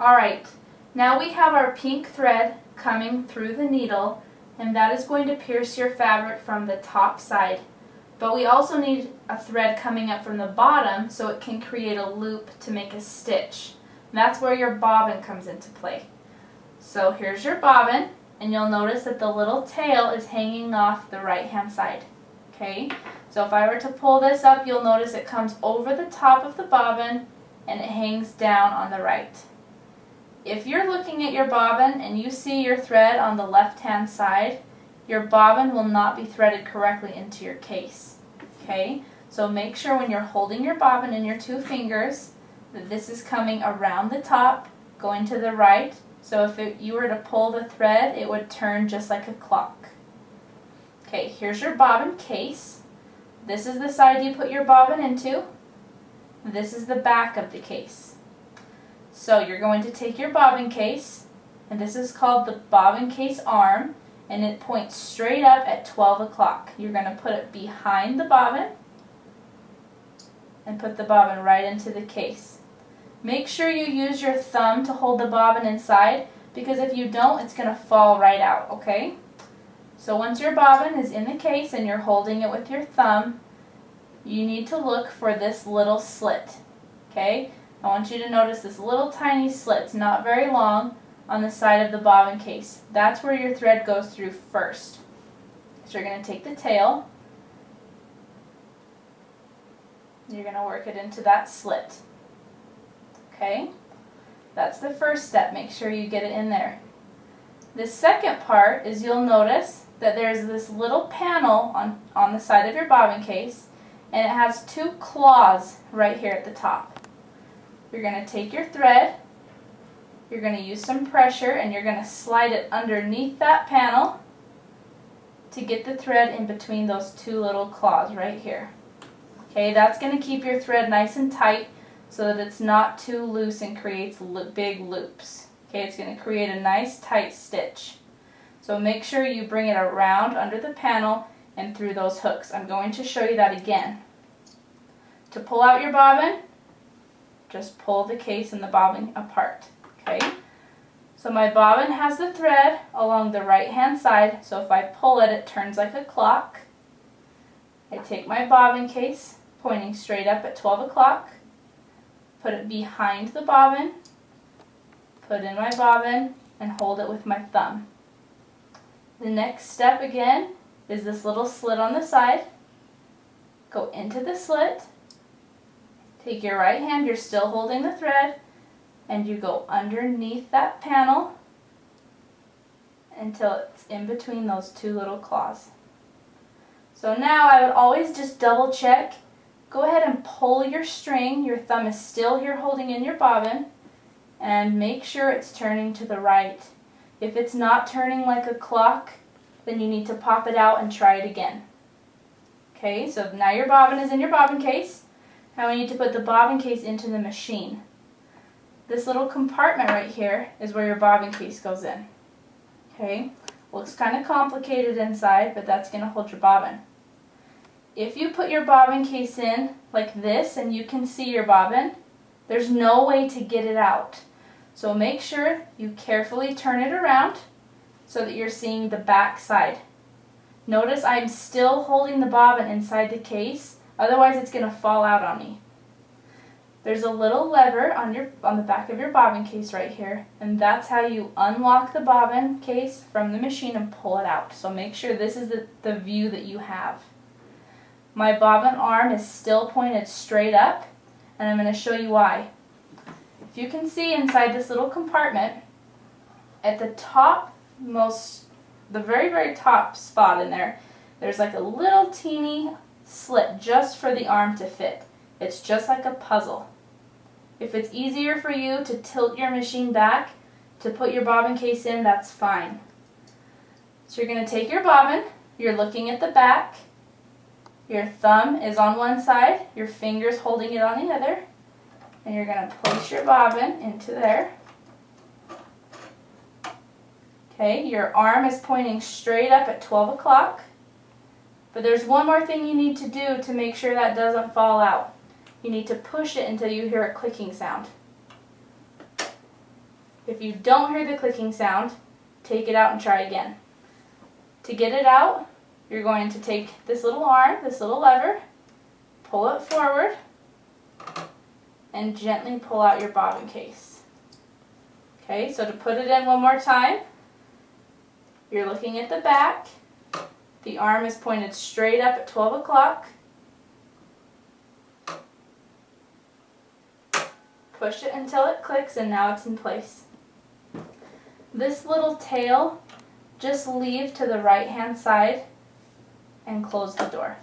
Alright, now we have our pink thread coming through the needle, and that is going to pierce your fabric from the top side. But we also need a thread coming up from the bottom so it can create a loop to make a stitch. And that's where your bobbin comes into play. So here's your bobbin, and you'll notice that the little tail is hanging off the right hand side. Okay, so if I were to pull this up, you'll notice it comes over the top of the bobbin and it hangs down on the right. If you're looking at your bobbin and you see your thread on the left hand side, your bobbin will not be threaded correctly into your case. Okay, so make sure when you're holding your bobbin in your two fingers that this is coming around the top, going to the right. So if you were to pull the thread, it would turn just like a clock. Okay, here's your bobbin case. This is the side you put your bobbin into. This is the back of the case. So you're going to take your bobbin case, and this is called the bobbin case arm, and it points straight up at 12 o'clock. You're going to put it behind the bobbin and put the bobbin right into the case. Make sure you use your thumb to hold the bobbin inside, because if you don't, it's going to fall right out, okay? So once your bobbin is in the case and you're holding it with your thumb, you need to look for this little slit, okay? I want you to notice this little tiny slit, it's not very long, on the side of the bobbin case. That's where your thread goes through first. So you're going to take the tail, you're going to work it into that slit. Okay? That's the first step. Make sure you get it in there. The second part is you'll notice that there's this little panel on the side of your bobbin case, and it has two claws right here at the top. You're going to take your thread, you're going to use some pressure, and you're going to slide it underneath that panel to get the thread in between those two little claws right here. Okay, that's going to keep your thread nice and tight so that it's not too loose and creates big loops. Okay, it's going to create a nice tight stitch. So make sure you bring it around under the panel and through those hooks. I'm going to show you that again. To pull out your bobbin, just pull the case and the bobbin apart. Okay, so my bobbin has the thread along the right hand side, so if I pull it, it turns like a clock. I take my bobbin case pointing straight up at 12 o'clock, put it behind the bobbin, put in my bobbin, and hold it with my thumb. The next step again is this little slit on the side. Go into the slit, take your right hand, you're still holding the thread, and you go underneath that panel until it's in between those two little claws. So now I would always just double check. Go ahead and pull your string. Your thumb is still here holding in your bobbin, and make sure it's turning to the right. If it's not turning like a clock, then you need to pop it out and try it again. Okay, so now your bobbin is in your bobbin case. Now we need to put the bobbin case into the machine. This little compartment right here is where your bobbin case goes in. Okay, looks kind of complicated inside, but that's going to hold your bobbin. If you put your bobbin case in like this and you can see your bobbin, there's no way to get it out. So make sure you carefully turn it around so that you're seeing the back side. Notice I'm still holding the bobbin inside the case, otherwise it's going to fall out on me. There's a little lever on the back of your bobbin case right here, and that's how you unlock the bobbin case from the machine and pull it out. So make sure this is the view that you have. My bobbin arm is still pointed straight up, and I'm going to show you why. If you can see inside this little compartment, at the top the very top spot in there, there's like a little teeny slit just for the arm to fit. It's just like a puzzle. If it's easier for you to tilt your machine back to put your bobbin case in, that's fine. So you're going to take your bobbin, you're looking at the back, your thumb is on one side, your finger's holding it on the other, and you're going to place your bobbin into there. Okay, your arm is pointing straight up at 12 o'clock. But there's one more thing you need to do to make sure that doesn't fall out. You need to push it until you hear a clicking sound. If you don't hear the clicking sound, take it out and try again. To get it out, you're going to take this little arm, this little lever, pull it forward, and gently pull out your bobbin case. Okay, so to put it in one more time, you're looking at the back. The arm is pointed straight up at 12 o'clock. Push it until it clicks, and now it's in place. This little tail, just leave to the right-hand side and close the door.